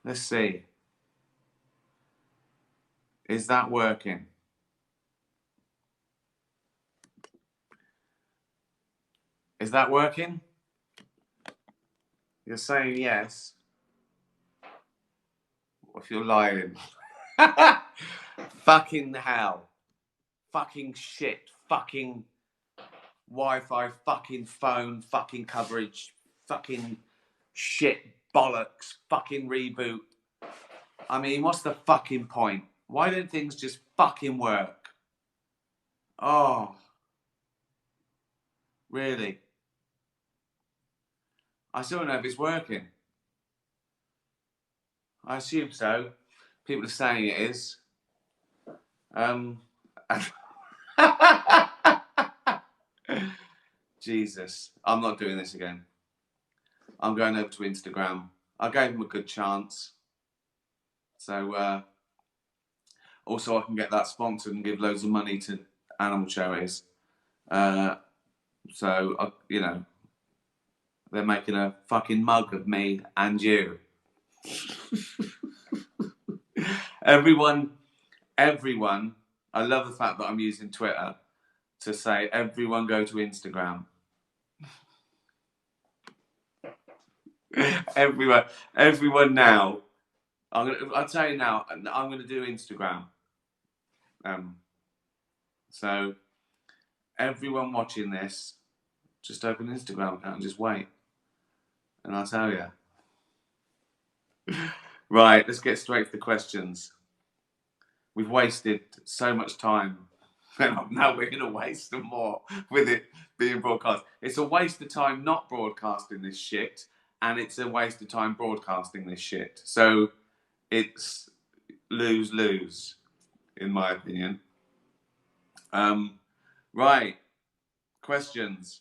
Let's see. Is that working? Is that working? You're saying yes. If you're lying. Fucking hell. Fucking shit. Fucking Wi-Fi. Fucking phone. Fucking coverage. Fucking shit. Bollocks. Fucking reboot. I mean, what's the fucking point? Why don't things just fucking work? Oh, really? I still don't know if it's working. I assume so. People are saying it is. Jesus, I'm not doing this again. I'm going over to Instagram. I gave him a good chance. So, also I can get that sponsored and give loads of money to animal charities. So, you know, they're making a fucking mug of me and you. Everyone, I love the fact that I'm using Twitter to say, everyone go to Instagram. everyone now. I'll tell you now, I'm gonna do Instagram. So everyone watching this, just open an Instagram account and just wait. And I'll tell you. Right, let's get straight to the questions. We've wasted so much time. And now we're going to waste some more with it being broadcast. It's a waste of time not broadcasting this shit, and it's a waste of time broadcasting this shit. So it's lose-lose, in my opinion. Right, questions.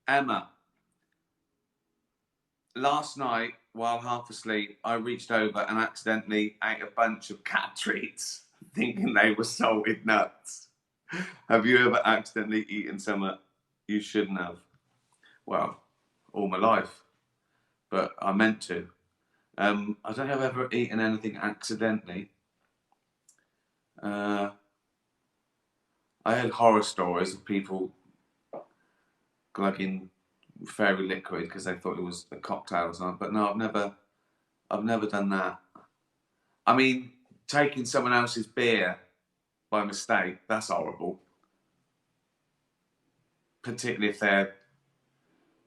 Emma, last night, while half asleep, I reached over and accidentally ate a bunch of cat treats, thinking they were salted nuts. Have you ever accidentally eaten something you shouldn't have? Well, all my life, but I meant to. I don't think I've ever eaten anything accidentally. I had horror stories of people glugging fairy liquid because they thought it was a cocktail or something. But no, I've never done that. I mean, taking someone else's beer by mistake, that's horrible. Particularly if they're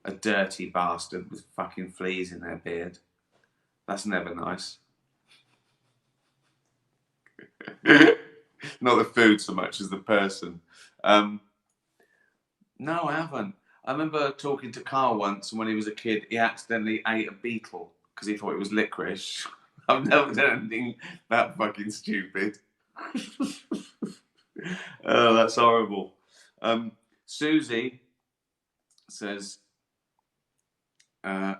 a dirty bastard with fucking fleas in their beard. That's never nice. Not the food so much as the person. No, I haven't. I remember talking to Carl once, and when he was a kid, he accidentally ate a beetle because he thought it was licorice. I've never done anything that fucking stupid. Oh, that's horrible. Susie says, oh,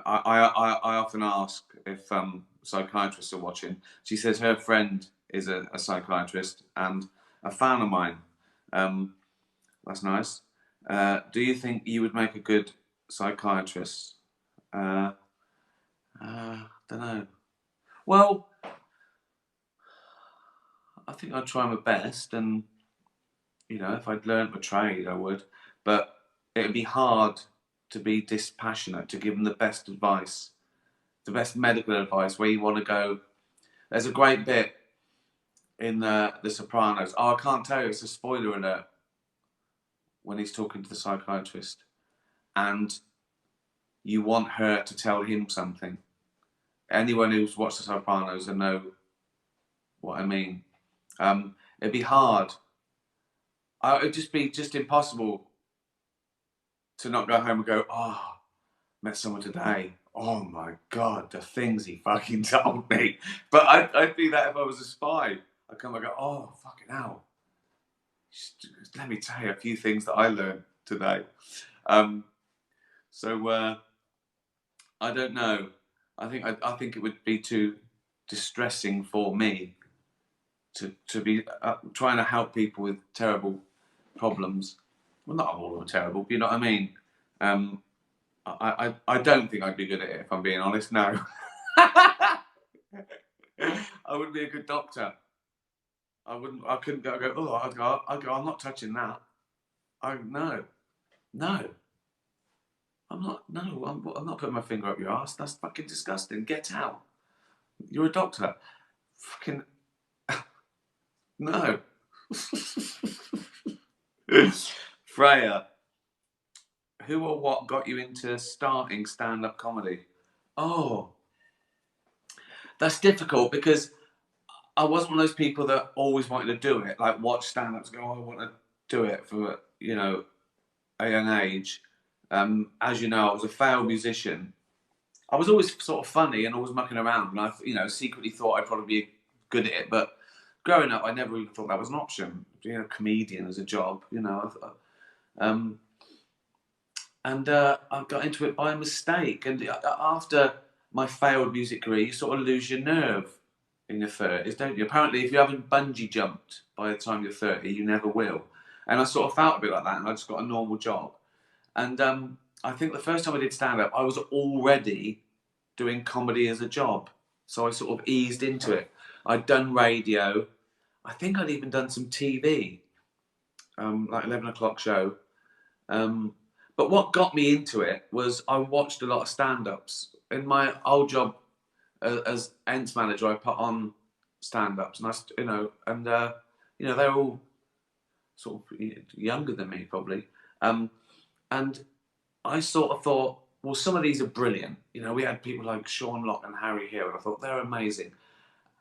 I often ask if psychiatrists are watching. She says her friend is a psychiatrist and a fan of mine. That's nice. Do you think you would make a good psychiatrist? Don't know. Well, I think I'd try my best, and you know, if I'd learned my trade, I would. But it'd be hard to be dispassionate, to give them the best advice, the best medical advice, where you want to go. There's a great bit in The Sopranos. Oh, I can't tell you, it's a spoiler alert, when he's talking to the psychiatrist. And you want her to tell him something. Anyone who's watched The Sopranos will know what I mean. It'd be hard. It'd just be impossible to not go home and go, oh, met someone today. Oh my God, the things he fucking told me. But I'd do that if I was a spy. I'd come and go, oh, fucking hell. Just let me tell you a few things that I learned today. So I don't know. I think it would be too distressing for me to be trying to help people with terrible problems. Well, not all of them terrible, but you know what I mean. I don't think I'd be good at it, if I'm being honest. No. I wouldn't be a good doctor. I wouldn't. I couldn't go. Oh, I'd go. I'm not touching that. No, no. I'm not. No, I'm not putting my finger up your ass. That's fucking disgusting. Get out. You're a doctor. Fucking no. Freya, who or what got you into starting stand-up comedy? Oh, that's difficult because I wasn't one of those people that always wanted to do it, like watch stand-ups, go, oh, I want to do it for, a young age. As you know, I was a failed musician. I was always sort of funny and always mucking around, and I, secretly thought I'd probably be good at it. But growing up, I never even thought that was an option. Comedian as a job. Um, and I got into it by mistake. And after my failed music career, you sort of lose your nerve in your 30s, don't you? Apparently, if you haven't bungee jumped by the time you're 30, you never will. And I sort of felt a bit like that, and I just got a normal job. And I think the first time I did stand up, I was already doing comedy as a job. So I sort of eased into it. I'd done radio. I think I'd even done some TV, like 11 o'clock show. But what got me into it was I watched a lot of stand-ups. In my old job as Ents manager, I put on stand-ups, and they're all sort of younger than me probably, and I sort of thought, well, some of these are brilliant. We had people like Sean Locke and Harry Hill, and I thought they're amazing.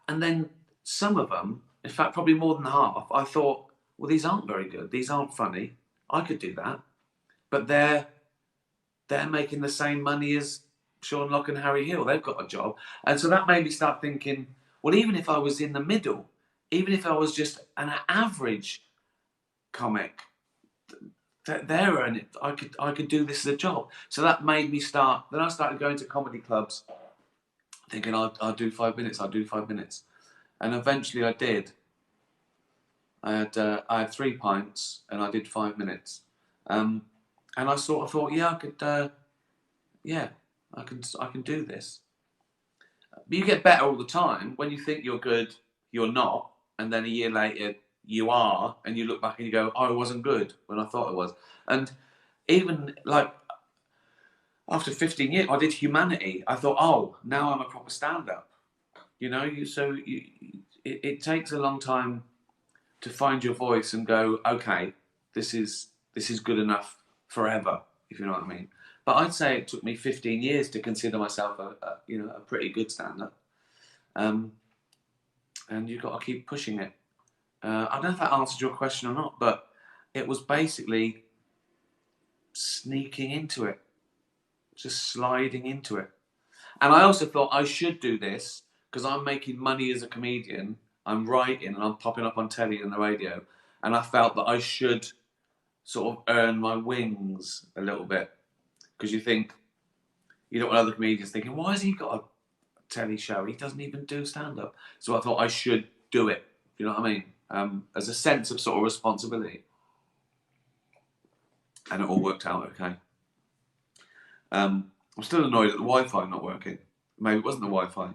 And then some of them, in fact, probably more than half, I thought, well, these aren't very good. These aren't funny. I could do that, but they're making the same money as Sean Locke and Harry Hill. They've got a job. And so that made me start thinking, well, even if I was in the middle, even if I was just an average comic, they're earning. I could do this as a job. So that made me start. Then I started going to comedy clubs, thinking I'll do 5 minutes. I'll do 5 minutes, and eventually I did. I had 3 pints and I did 5 minutes, and I sort of thought, yeah, I could. Yeah, I can do this. But you get better all the time. When you think you're good, you're not, and then a year later you are, and you look back and you go, oh, I wasn't good when I thought I was. And even like after 15 years, I did Humanity. I thought, oh, now I'm a proper stand-up. It takes a long time to find your voice and go, okay, this is good enough forever, if you know what I mean. But I'd say it took me 15 years to consider myself a pretty good stand-up. And you've got to keep pushing it. I don't know if that answered your question or not, but it was basically sneaking into it, just sliding into it. And I also thought I should do this because I'm making money as a comedian. I'm writing and I'm popping up on telly and the radio. And I felt that I should sort of earn my wings a little bit. Because you don't want other comedians thinking, why has he got a telly show? He doesn't even do stand-up. So I thought I should do it. You know what I mean? As a sense of sort of responsibility. And it all worked out okay. I'm still annoyed at the Wi-Fi not working. Maybe it wasn't the Wi-Fi.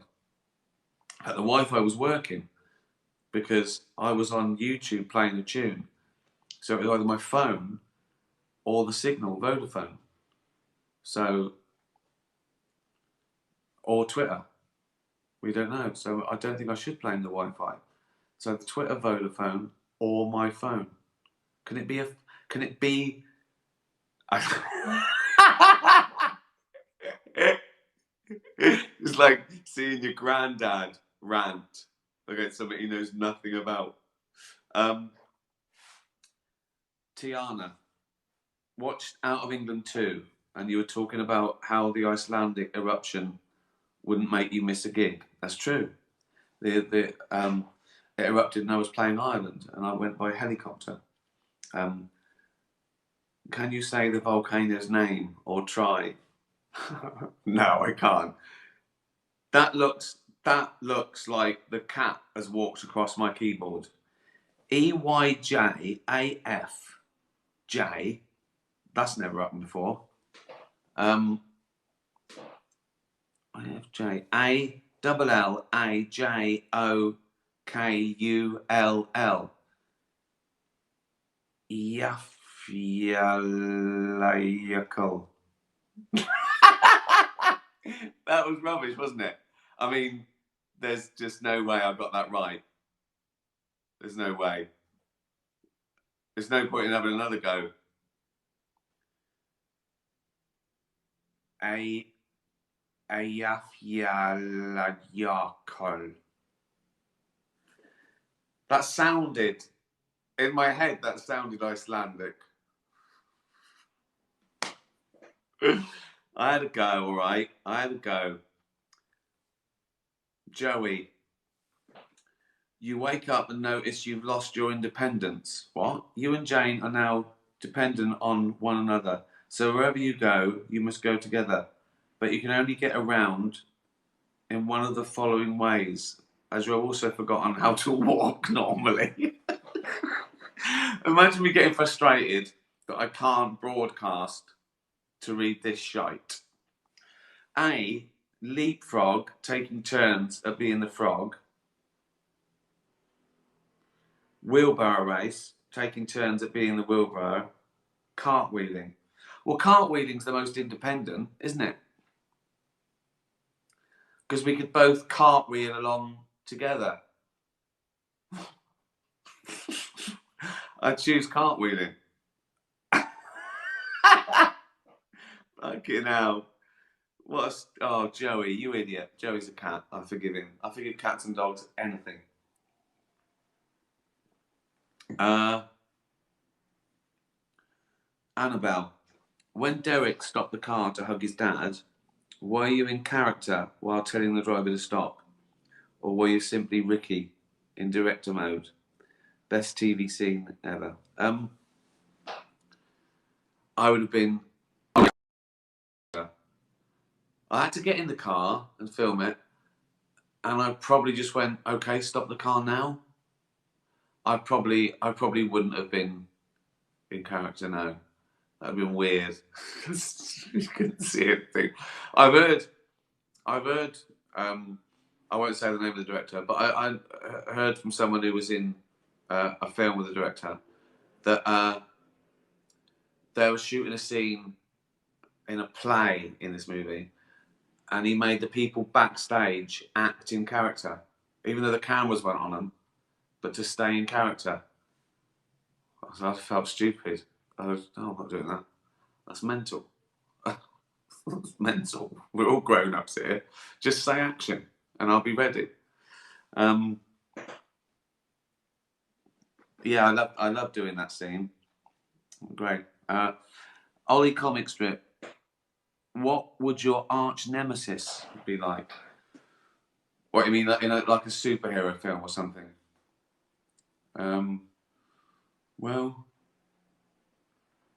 But the Wi-Fi was working because I was on YouTube playing a tune. So it was either my phone or the signal, Vodafone. So, or Twitter. We don't know. So I don't think I should blame the Wi-Fi. So the Twitter, Vodafone, or my phone. Can it be It's like seeing your granddad rant against something he knows nothing about. Tiana watched Out of England 2, and you were talking about how the Icelandic eruption wouldn't make you miss a gig. That's true. It erupted and I was playing Ireland, and I went by helicopter. Can you say the volcano's name or try? No, I can't. That looks like the cat has walked across my keyboard. EYJAFJ. That's never happened before. IFJ. A double L A J O K U L L. Yafyalayakul. That was rubbish, wasn't it? I mean, there's just no way I got that right. There's no way. There's no point in having another go. A Ayafyalayakul. That sounded in my head. That sounded Icelandic. I had a go, all right. I had a go. Joey, you wake up and notice you've lost your independence. What? You and Jane are now dependent on one another. So wherever you go, you must go together. But you can only get around in one of the following ways, as you have also forgotten how to walk normally. Imagine me getting frustrated that I can't broadcast to read this shite. A, leapfrog, taking turns at being the frog. Wheelbarrow race, taking turns at being the wheelbarrow. Cartwheeling. Well, cartwheeling's the most independent, isn't it? Because we could both cartwheel along together. I'd choose cartwheeling. Fucking hell. Oh, Joey, you idiot. Joey's a cat. I forgive him. I forgive cats and dogs anything. Annabelle, when Derek stopped the car to hug his dad, were you in character while telling the driver to stop? Or were you simply Ricky in director mode? Best TV scene ever. I would have been. I had to get in the car and film it, and I probably just went, "Okay, stop the car now." I probably wouldn't have been in character now. That'd been weird. You couldn't see anything. I've heard. I won't say the name of the director, but I heard from someone who was in a film with the director that they were shooting a scene in a play in this movie, and he made the people backstage act in character, even though the cameras weren't on them, but to stay in character. I felt stupid. I was, oh, I'm not doing that. That's mental. That's mental. We're all grown ups here. Just say action, and I'll be ready. Yeah, I love doing that scene. Great. Ollie comic strip. What would your arch nemesis be like? What you mean, like in like a superhero film or something? Well,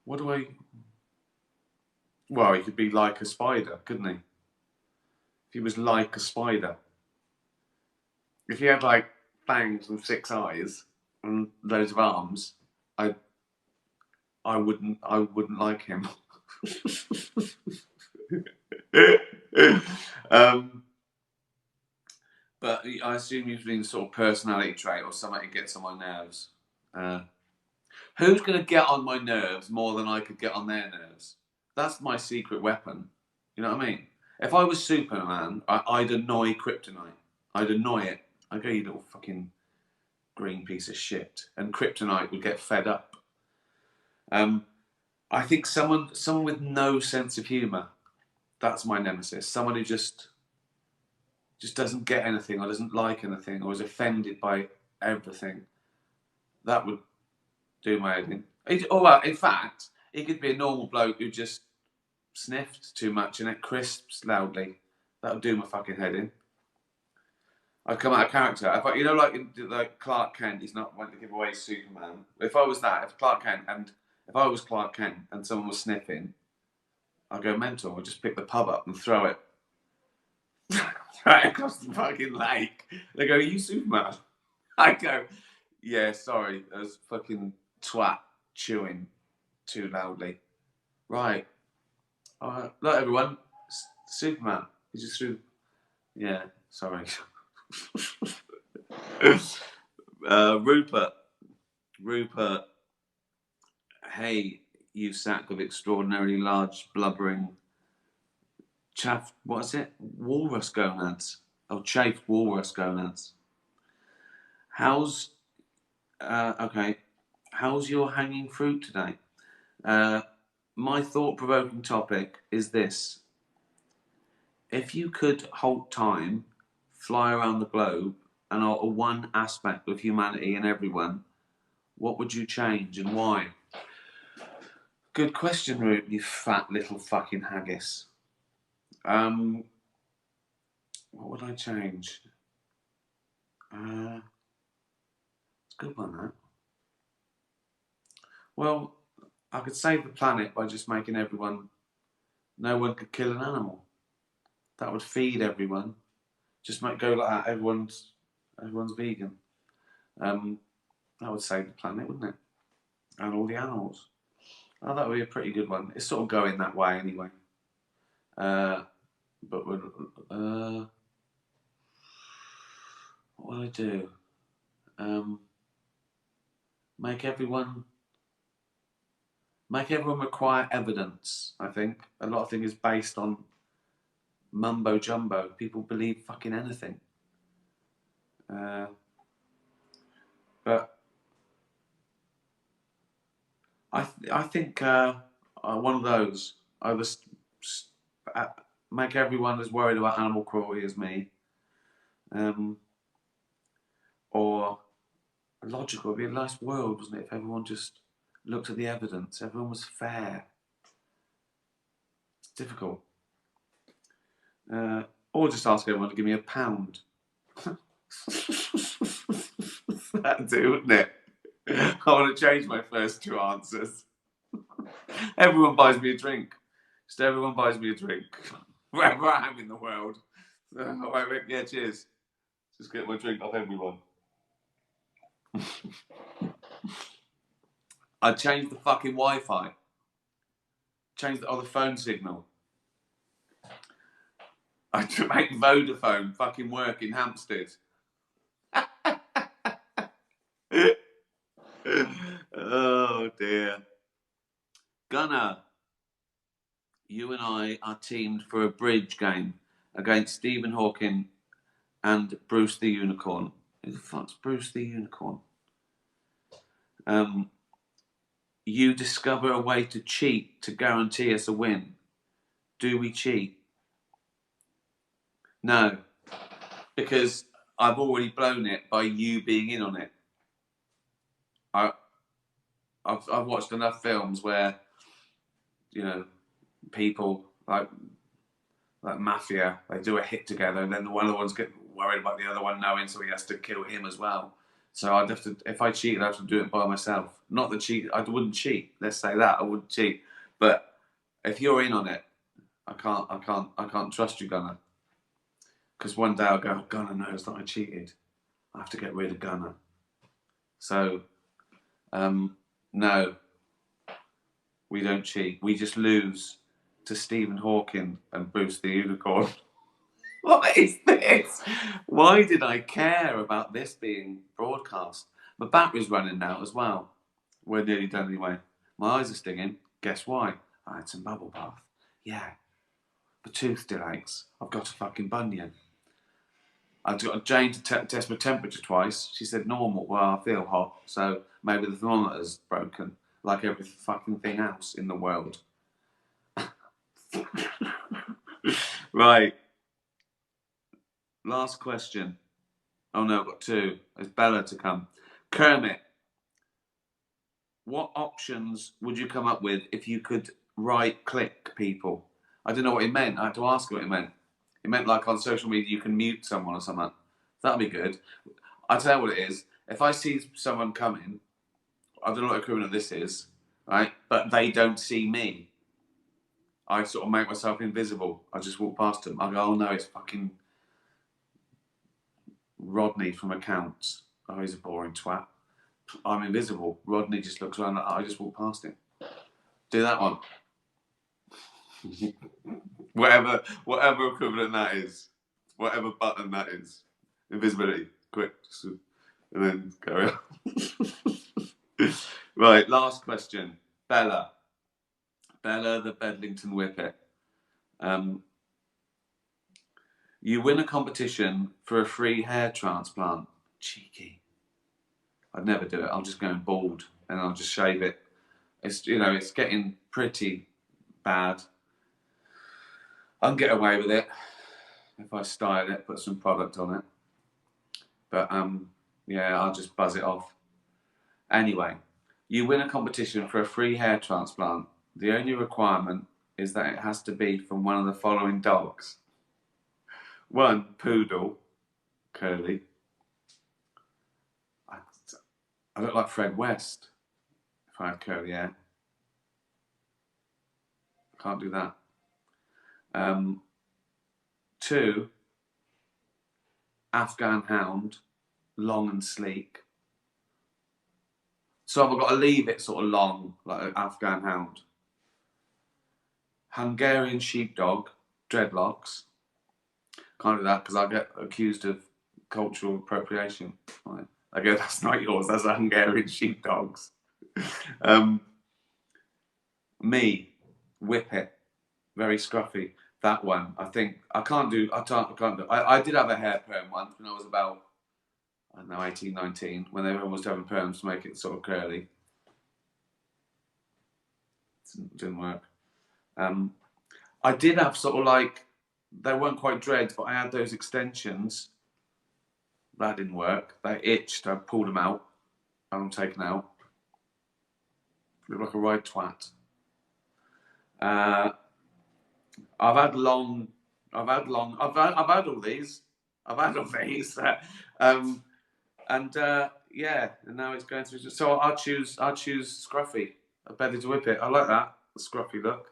what do I? Well, he could be like a spider, couldn't he? If he was like a spider, if he had like fangs and 6 eyes and loads of arms, I wouldn't like him. But I assume you've been sort of personality trait or something that gets on my nerves. Who's going to get on my nerves more than I could get on their nerves? That's my secret weapon. You know what I mean? If I was Superman, I'd annoy Kryptonite. I'd annoy it. I'd go, you little fucking green piece of shit. And Kryptonite would get fed up. I think someone with no sense of humour. That's my nemesis. Someone who just doesn't get anything or doesn't like anything or is offended by everything. That would do my head in. Well, in fact, he could be a normal bloke who just sniffed too much and it crisps loudly. That would do my fucking head in. I'd come out of character. If I, you know, like Clark Kent, he's not wanting to give away Superman. If I was that, if I was Clark Kent and someone was sniffing, I'd go mental. I'd just pick the pub up and throw it right across the fucking lake. They go, "Are you Superman?" I go, "Yeah, sorry, I was fucking twat chewing too loudly." Right. Not everyone. Superman. He's just through. Yeah, sorry. Rupert. Rupert. Hey, you sack of extraordinarily large, blubbering chaff. What is it? Walrus gonads. Oh, chafed walrus gonads. How's okay? How's your hanging fruit today? My thought-provoking topic is this: if you could halt time, fly around the globe, and alter one aspect of humanity and everyone, what would you change and why? Good question, Root, you fat little fucking haggis. What would I change? It's a good one, that. Well, I could save the planet by just making everyone. No one could kill an animal. That would feed everyone. Just make go like that. Everyone's vegan. That would save the planet, wouldn't it? And all the animals. Oh, that would be a pretty good one. It's sort of going that way anyway. But what would I do? Make everyone require evidence. I think a lot of things is based on mumbo jumbo. People believe fucking anything. But I think one of those. I was make everyone as worried about animal cruelty as me. Or logical. It'd be a nice world, wasn't it? If everyone just looked at the evidence, everyone was fair. It's difficult. Or just ask everyone to give me £1. That'd do, wouldn't it? I want to change my first two answers. Everyone buys me a drink. Just everyone buys me a drink. Wherever I am in the world. Yeah, cheers. Just get my drink off everyone. I'd change the fucking Wi-Fi. Change the phone signal. I'd make Vodafone fucking work in Hampstead. Oh dear. Gunnar, you and I are teamed for a bridge game against Stephen Hawking and Bruce the Unicorn. Who the fuck's Bruce the Unicorn? You discover a way to cheat to guarantee us a win. Do we cheat? No, because I've already blown it by you being in on it. I've watched enough films where, you know, people like mafia, they do a hit together, and then one of the ones get worried about the other one knowing, so he has to kill him as well. So I'd have to, if I cheated, I'd have to do it by myself. Not the cheat. I wouldn't cheat. Let's say that I wouldn't cheat. But if you're in on it, I can't trust you, Gunnar. Because one day I'll go, Gunnar knows that I cheated. I have to get rid of Gunnar. So, no, we don't cheat. We just lose to Stephen Hawking and Bruce the Unicorn. What is this? Why did I care about this being broadcast? My battery's running now as well. We're nearly done anyway. My eyes are stinging. Guess why? I had some bubble bath. Yeah. The tooth still aches. I've got a fucking bunion. I got Jane to test my temperature twice. She said normal. Well, I feel hot, so maybe the thermometer's broken, like every fucking thing else in the world. Right. Last question. Oh no, I've got two. There's Bella to come. Kermit, what options would you come up with if you could right-click people? I don't know what it meant. I had to ask what it meant. It meant like on social media you can mute someone or something. That'd be good. I'll tell you what it is. If I see someone coming, I don't know what equivalent this is, right? But they don't see me. I sort of make myself invisible. I just walk past them. I go, oh no, it's fucking Rodney from accounts. Oh, he's a boring twat. I'm invisible. Rodney just looks around. I just walk past him. Do that one. Whatever equivalent that is. Whatever button that is. Invisibility. Quick. And then carry on. Right, last question. Bella. Bella the Bedlington Whippet. You win a competition for a free hair transplant. Cheeky. I'd never do it. I'll just go bald and I'll just shave it. It's getting pretty bad. I can get away with it if I style it, put some product on it. But yeah, I'll just buzz it off. Anyway, you win a competition for a free hair transplant. The only requirement is that it has to be from one of the following dogs. 1, poodle, curly. I look like Fred West if I had curly hair. Can't do that. 2, Afghan hound, long and sleek. So I've got to leave it sort of long, like an Afghan hound. Hungarian sheepdog, dreadlocks. Can't do that because I get accused of cultural appropriation. Right. I go, that's not yours, that's a Hungarian sheepdog's. Me, Whippet, very scruffy. That one, I think, I can't do. I did have a hair perm once when I was about, I don't know, 18, 19, when they were almost having perms to make it sort of curly. It didn't work. I did have sort of like, they weren't quite dreads, but I had those extensions. That didn't work. They itched. I pulled them out. Had them taken out. Look like a right twat. I've had all these. Yeah, and now it's going through. So I'll choose scruffy. I bet it's Whippet. I like that, the scruffy look.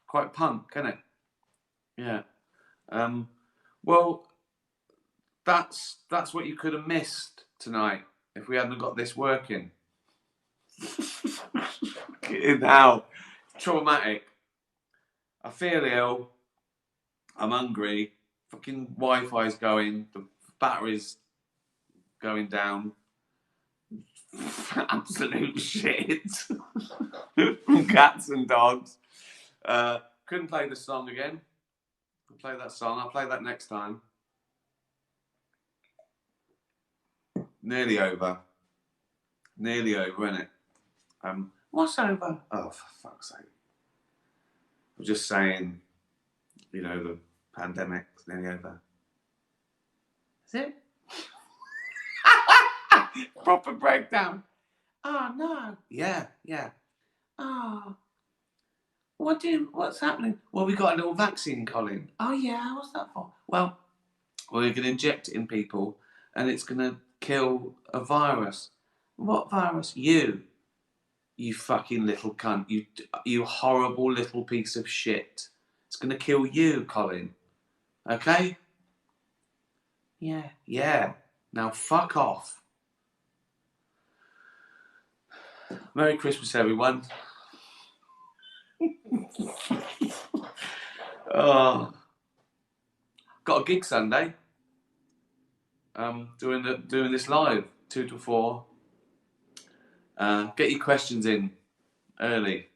Quite punk, isn't it? Yeah. Well, that's what you could have missed tonight if we hadn't got this working. Now, traumatic. I feel ill. I'm hungry. Fucking Wi-Fi's going. The battery's going down. Absolute shit. Cats and dogs. Couldn't play the song again. I'll play that song. I'll play that next time. Nearly over. Nearly over, isn't it? What's over? Oh, for fuck's sake. I'm just saying, the pandemic's nearly over. Is it? Proper breakdown. Oh, no. Yeah. Oh. What's happening? Well, we got a little vaccine, Colin. Oh, yeah. What's that for? Well, we're going to inject it in people and it's going to kill a virus. What virus? You fucking little cunt. You horrible little piece of shit. It's going to kill you, Colin. Okay? Yeah. Now fuck off. Merry Christmas, everyone. Oh. Got a gig Sunday. Doing this live 2 to 4. Get your questions in early.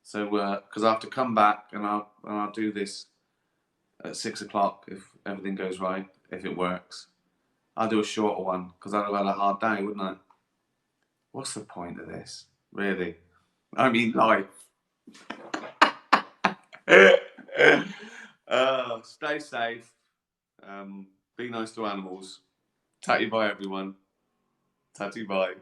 So because I have to come back and I'll do this at 6 o'clock if everything goes right, if it works. I'll do a shorter one because I'd have had a hard day, wouldn't I? What's the point of this, really? I mean, life. Stay safe. Be nice to animals. Tatty bye, everyone. Tatty bye.